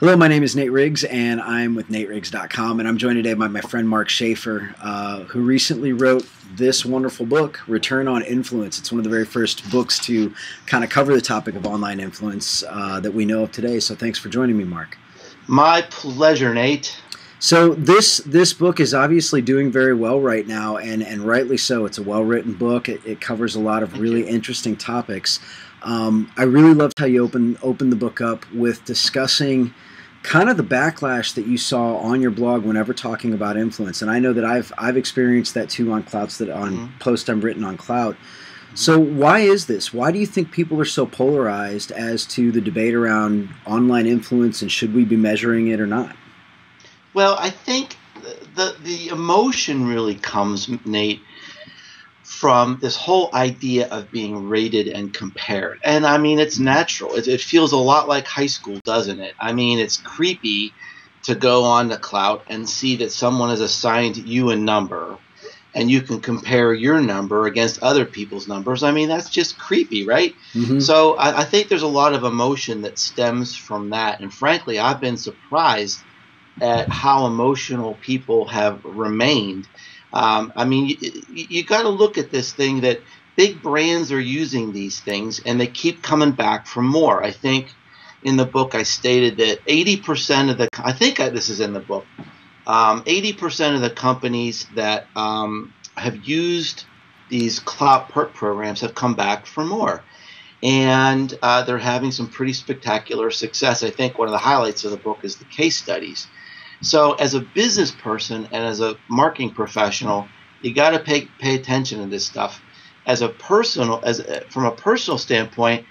Hello, my name is Nate Riggs, and I'm with NateRiggs.com, and I'm joined today by my friend Mark Schaeffer, who recently wrote this wonderful book, Return on Influence. It's one of the very first books to kind of cover the topic of online influence that we know of today. So thanks for joining me, Mark. My pleasure, Nate. So this book is obviously doing very well right now, and rightly so. It's a well-written book. It covers a lot of really interesting topics. I really loved how you opened the book up with discussing kind of the backlash that you saw on your blog whenever talking about influence. And I know that I've experienced that too on posts I've written on Klout. So why is this? Why do you think people are so polarized as to the debate around online influence, and should we be measuring it or not? Well, I think the emotion really comes, Nate, from this whole idea of being rated and compared. And I mean, it's natural. It feels a lot like high school, doesn't it? I mean, it's creepy to go on to Klout and see that someone has assigned you a number and you can compare your number against other people's numbers. I mean, that's just creepy, right? Mm-hmm. So I think there's a lot of emotion that stems from that. And frankly, I've been surprised at how emotional people have remained. I mean, you got to look at this thing that big brands are using these things, and they keep coming back for more. I think in the book I stated that 80% of this is in the book, 80% of the companies that have used these Klout perk programs have come back for more. And they're having some pretty spectacular success. I think one of the highlights of the book is the case studies. So as a business person and as a marketing professional, you got to pay attention to this stuff. From a personal standpoint,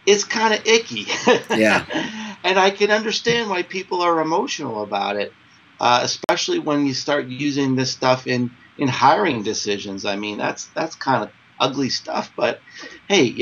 it's kind of icky. Yeah. And I can understand why people are emotional about it, especially when you start using this stuff in hiring decisions. I mean, that's kind of ugly stuff, but hey,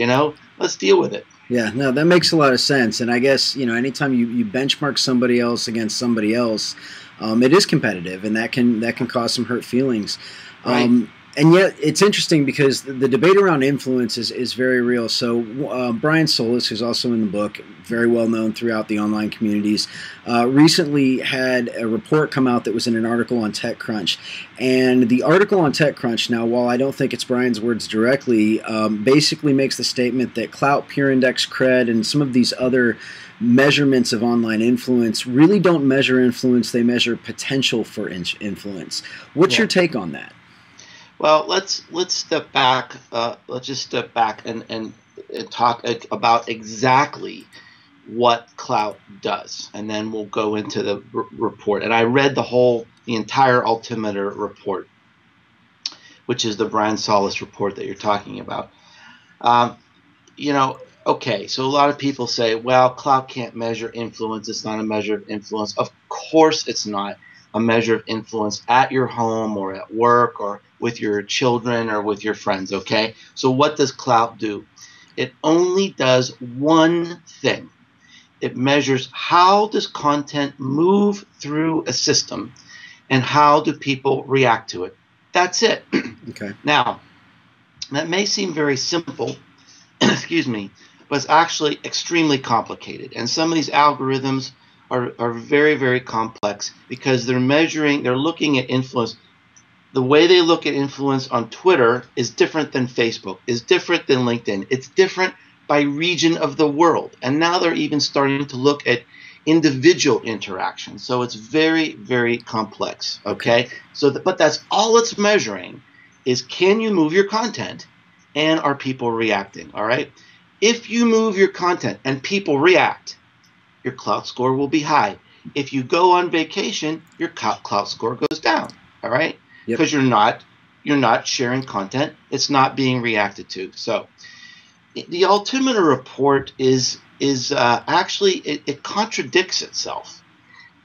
let's deal with it. Yeah, no, that makes a lot of sense. And I guess, anytime you benchmark somebody else against somebody else, it is competitive, and that can cause some hurt feelings. Right. And yet it's interesting because the debate around influence is very real. So Brian Solis, who's also in the book, very well known throughout the online communities, recently had a report come out that was in an article on TechCrunch. And the article on TechCrunch, now, while I don't think it's Brian's words directly, basically makes the statement that Klout, Peer Index, Cred, and some of these other measurements of online influence really don't measure influence. They measure potential for influence. What's your take on that? Well, let's step back. Let's just step back and talk about exactly what Klout does, and then we'll go into the report. And I read the entire altimeter report, which is the Brian Solis report that you're talking about. Okay, so a lot of people say, well, Klout can't measure influence. It's not a measure of influence. Of course it's not a measure of influence at your home or at work or with your children or with your friends, okay? So what does Klout do? It only does one thing. It measures how does content move through a system and how do people react to it. That's it. Okay. Now, that may seem very simple, excuse me, but it's actually extremely complicated. And some of these algorithms are very, very complex because they're looking at influence. The way they look at influence on Twitter is different than Facebook, is different than LinkedIn. It's different by region of the world. And now they're even starting to look at individual interactions. So it's very, very complex, okay? But that's all it's measuring is, can you move your content and are people reacting, all right? If you move your content and people react, your Klout score will be high. If you go on vacation, your Klout score goes down, all right? Because you're not sharing content. It's not being reacted to. So the altimeter report is actually, it contradicts itself.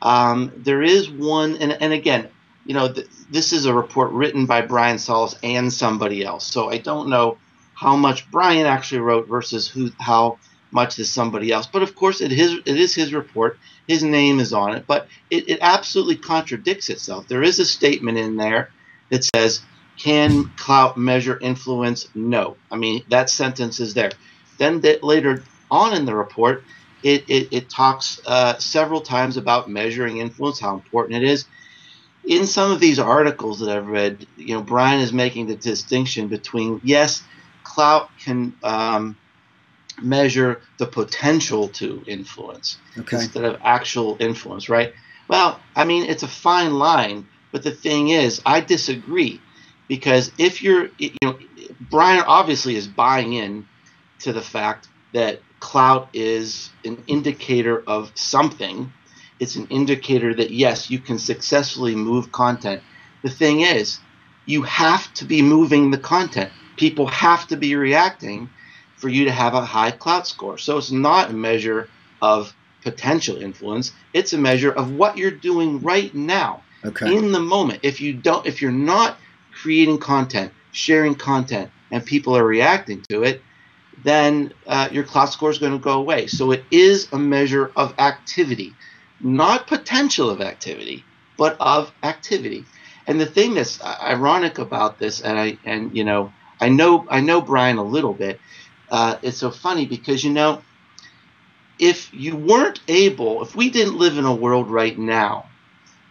There is one, and again, this is a report written by Brian Solis and somebody else. So I don't know how much Brian actually wrote versus how much is somebody else. But of course, it is his report. His name is on it. But it absolutely contradicts itself. There is a statement in there that says, can Klout measure influence? No. I mean, that sentence is there. Then later on in the report, it talks several times about measuring influence, how important it is. In some of these articles that I've read, Brian is making the distinction between, yes, Klout can measure the potential to influence instead of actual influence, right? Well, I mean, it's a fine line, but the thing is, I disagree, because if Brian obviously is buying in to the fact that Klout is an indicator of something. It's an indicator that, yes, you can successfully move content. The thing is, you have to be moving the content. People have to be reacting for you to have a high Klout score. So it's not a measure of potential influence. It's a measure of what you're doing right now, in the moment. If you're not creating content, sharing content, and people are reacting to it, then your Klout score is going to go away. So it is a measure of activity, not potential of activity, but of activity. And the thing that's ironic about this, and I know Brian a little bit. It's so funny because if we didn't live in a world right now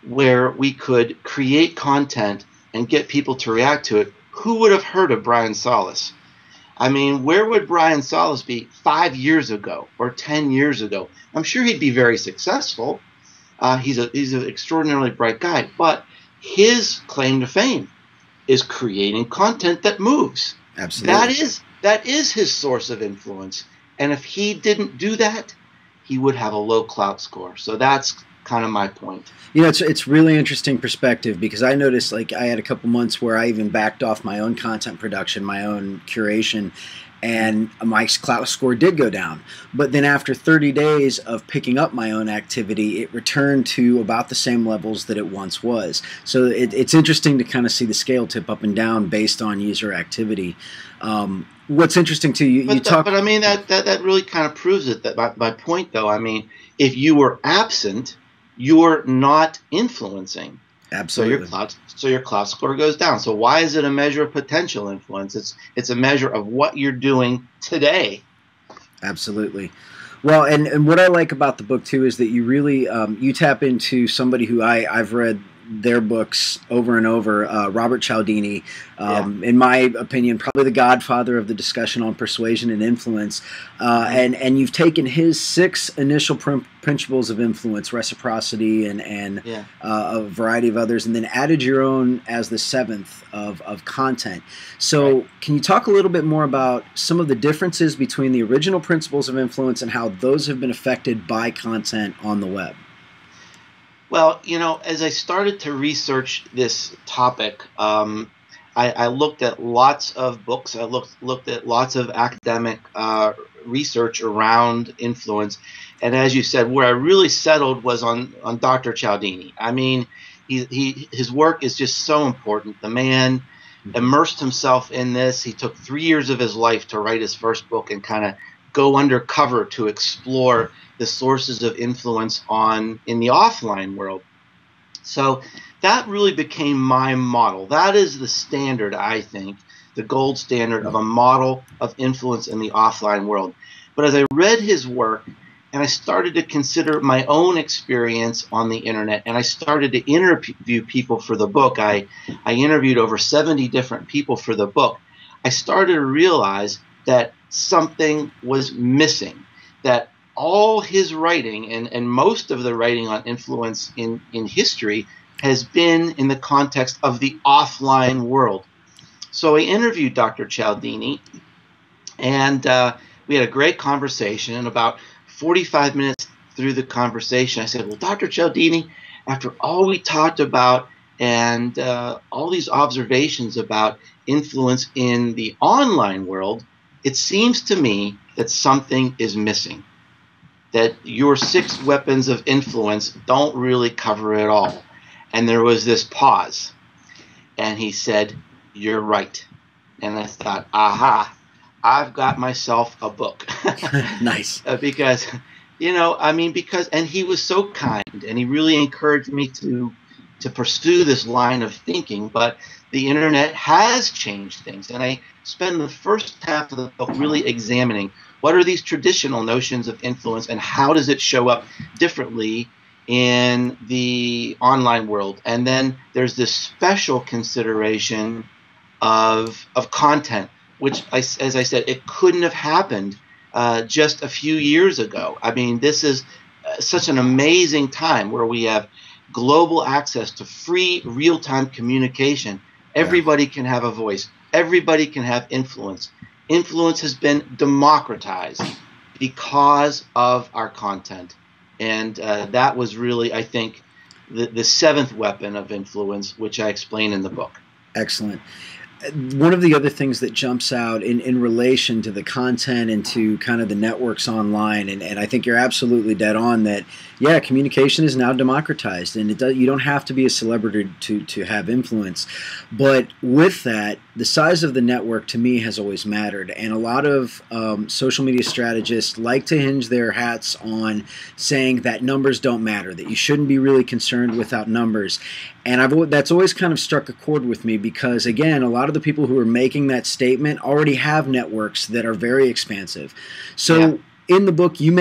where we could create content and get people to react to it, who would have heard of Brian Solis? I mean, where would Brian Solis be 5 years ago or 10 years ago? I'm sure he'd be very successful. He's an extraordinarily bright guy, but his claim to fame is creating content that moves. Absolutely. That is his source of influence. And if he didn't do that, he would have a low Klout score. So that's kind of my point. It's really interesting perspective, because I noticed, like, I had a couple months where I even backed off my own content production, my own curation, and my Klout score did go down. But then after 30 days of picking up my own activity, it returned to about the same levels that it once was. So it's interesting to kind of see the scale tip up and down based on user activity. What's interesting to you, but I mean, that really kind of proves it. That my point, though, I mean, if you were absent, you're not influencing. Absolutely. So your Klout score goes down. So why is it a measure of potential influence? It's a measure of what you're doing today. Absolutely. Well, and what I like about the book too is that you really you tap into somebody who I've read their books over and over. Robert Cialdini, in my opinion, probably the godfather of the discussion on persuasion and influence. And you've taken his 6 initial principles of influence, reciprocity, and a variety of others, and then added your own as the 7th of content. So can you talk a little bit more about some of the differences between the original principles of influence and how those have been affected by content on the web? Well, as I started to research this topic, I looked at lots of books. I looked at lots of academic research around influence. And as you said, where I really settled was on Dr. Cialdini. I mean, his work is just so important. The man immersed himself in this. He took 3 years of his life to write his first book and kind of go undercover to explore the sources of influence in the offline world. So that really became my model. That is the standard, I think, the gold standard of a model of influence in the offline world. But as I read his work and I started to consider my own experience on the internet, and I started to interview people for the book, I interviewed over 70 different people for the book, I started to realize that something was missing, that all his writing and most of the writing on influence in history has been in the context of the offline world. So I interviewed Dr. Cialdini, and we had a great conversation. And about 45 minutes through the conversation, I said, well, Dr. Cialdini, after all we talked about and all these observations about influence in the online world, it seems to me that something is missing, that your 6 weapons of influence don't really cover it all. And there was this pause. And he said, you're right. And I thought, aha, I've got myself a book. Nice. Because, and he was so kind, and he really encouraged me to pursue this line of thinking. But the internet has changed things. And I spend the first half of the book really examining what are these traditional notions of influence, and how does it show up differently in the online world? And then there's this special consideration of content, which, as I said, it couldn't have happened just a few years ago. I mean, this is such an amazing time where we have global access to free real-time communication. Everybody can have a voice. Everybody can have influence. Influence has been democratized because of our content. And that was really, I think, the seventh weapon of influence, which I explain in the book. Excellent. One of the other things that jumps out in relation to the content and to kind of the networks online, and I think you're absolutely dead on that, yeah, communication is now democratized, and you don't have to be a celebrity to have influence. But with that, the size of the network to me has always mattered, and a lot of social media strategists like to hinge their hats on saying that numbers don't matter, that you shouldn't be really concerned without numbers. And that's always kind of struck a chord with me because, again, a lot of the people who are making that statement already have networks that are very expansive. So in the book, you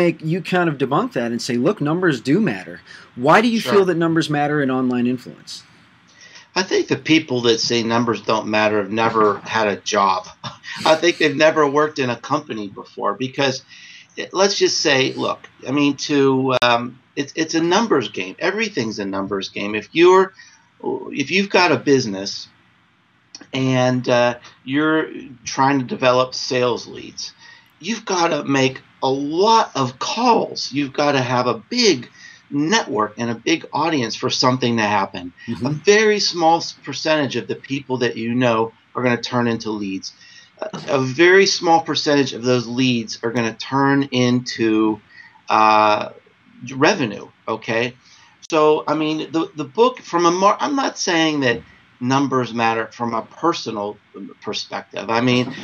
kind of debunk that and say, look, numbers do matter. Why do you feel that numbers matter in online influence? I think the people that say numbers don't matter have never had a job. I think they've never worked in a company before because let's just say, look, I mean, it's a numbers game. Everything's a numbers game. If you've got a business and you're trying to develop sales leads, you've got to make a lot of calls. You've got to have a big network and a big audience for something to happen. Mm-hmm. A very small percentage of the people that you know are going to turn into leads. A very small percentage of those leads are going to turn into revenue, okay? So, I mean, the book, I'm not saying that numbers matter from a personal perspective. I mean,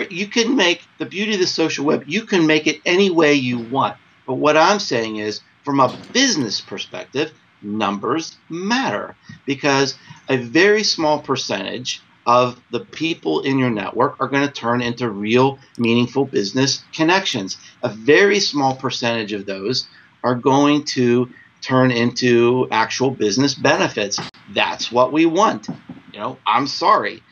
you can make the beauty of the social web, you can make it any way you want. But what I'm saying is, from a business perspective, numbers matter because a very small percentage of the people in your network are going to turn into real, meaningful business connections. A very small percentage of those are going to turn into actual business benefits. That's what we want. You know, I'm sorry.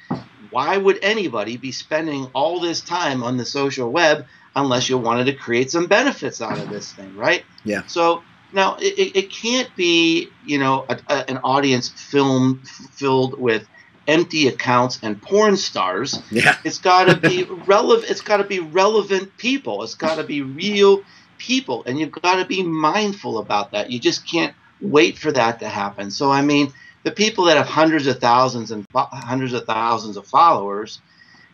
Why would anybody be spending all this time on the social web unless you wanted to create some benefits out of this thing, right? Yeah. So now it can't be, you know, an audience filled with empty accounts and porn stars. Yeah. It's got to be relevant. It's got to be relevant people. It's got to be real people, and you've got to be mindful about that. You just can't wait for that to happen. So, I mean, the people that have hundreds of thousands of followers,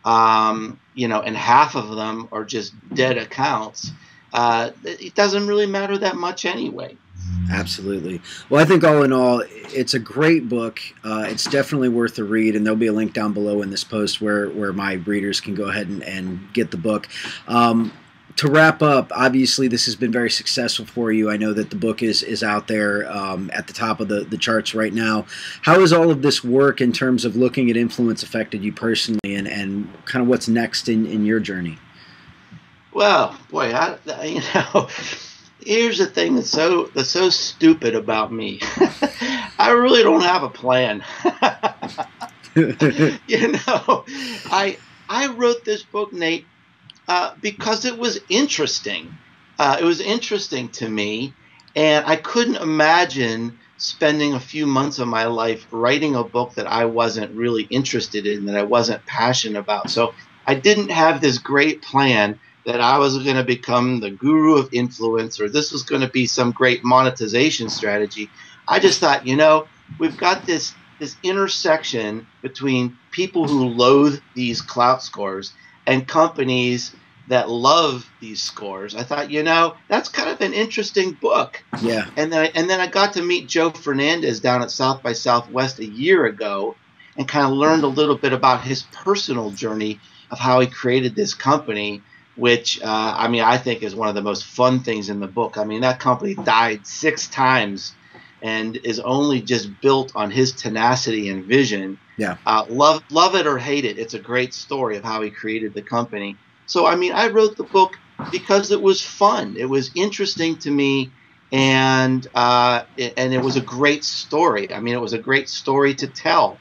you know, and half of them are just dead accounts, it doesn't really matter that much anyway. Absolutely. Well, I think all in all, it's a great book. It's definitely worth a read, and there'll be a link down below in this post where my readers can go ahead and get the book. To wrap up, obviously this has been very successful for you. I know that the book is out there at the top of the charts right now. How has all of this work in terms of looking at influence affected you personally, and kind of what's next in your journey? Well, boy, you know, here's the thing that's so stupid about me. I really don't have a plan. You know, I wrote this book, Nate, because it was interesting. It was interesting to me, and I couldn't imagine spending a few months of my life writing a book that I wasn't really interested in, that I wasn't passionate about. So I didn't have this great plan that I was going to become the guru of influence, or this was going to be some great monetization strategy. I just thought, you know, we've got this intersection between people who loathe these Klout scores and companies that love these scores. I thought, you know, that's kind of an interesting book. Yeah. And then I got to meet Joe Fernandez down at South by Southwest a year ago and kind of learned a little bit about his personal journey of how he created this company, which, I mean, I think is one of the most fun things in the book. I mean, that company died 6 times and is only just built on his tenacity and vision. Yeah. Love it or hate it, it's a great story of how he created the company. So, I mean, I wrote the book because it was fun. It was interesting to me, and it was a great story. I mean, it was a great story to tell.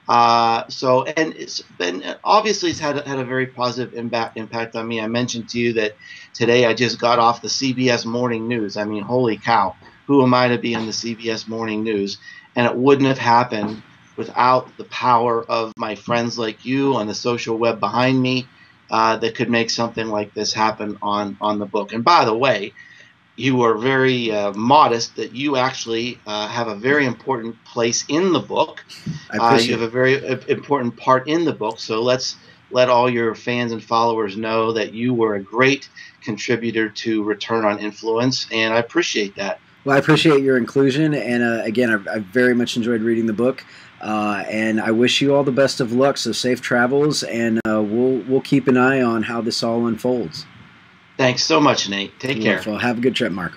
And it's been obviously it's had a very positive impact on me. I mentioned to you that today I just got off the CBS Morning News. I mean, holy cow, who am I to be on the CBS Morning News? And it wouldn't have happened without the power of my friends like you on the social web behind me, that could make something like this happen on the book. And by the way, you were very modest that you actually have a very important place in the book. I appreciate you have a very important part in the book. So let's let all your fans and followers know that you were a great contributor to Return on Influence, and I appreciate that. Well, I appreciate your inclusion, and again, I very much enjoyed reading the book, and I wish you all the best of luck. So safe travels, and we'll keep an eye on how this all unfolds. Thanks so much, Nate. Take care. Have a good trip, Mark.